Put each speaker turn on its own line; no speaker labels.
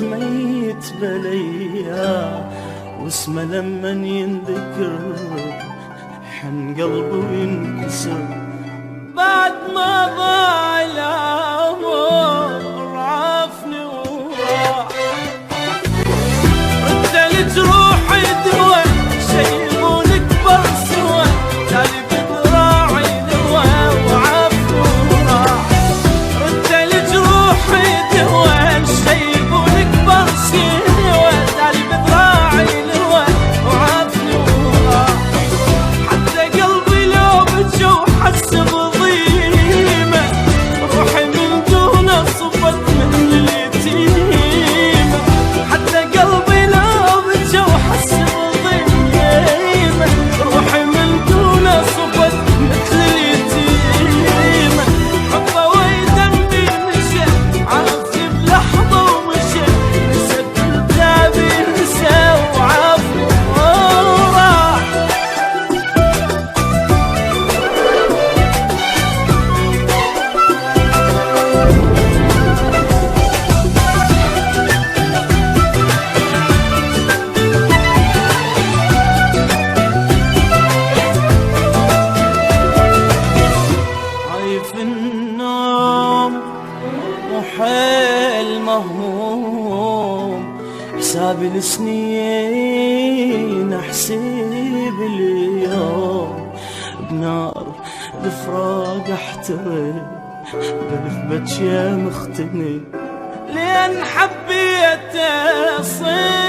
ميت بليا، واسمه لمن ينذكر حن قلبه وينكسر. بعد ما ضاع العمر عافني وراح، رد الجروح يدوى شيبون اكبر سوى، تالي بذراعي دوى وعافني وراح. رد الجروح يدوى شيبون اكبر سوى، تالي بذراعي دوى وعافني وراح. حتى قلبي لو بتشوف حس بضيمه، روحي من دونه صفت مثل اليتيمه. حتى قلبي لو بتشوف حس بضيمه، روحي من دونه صفت مثل اليتيمه. حبه ويدمي مشى عافني بلحظه ومشى، نسى كتابي نسى وعافني وراح. عايف النوم وحيل مهموم، حسابي السنين احسب اليوم. بنار الفراق احترق بلف بجيا مختني، لأن حبيت أصير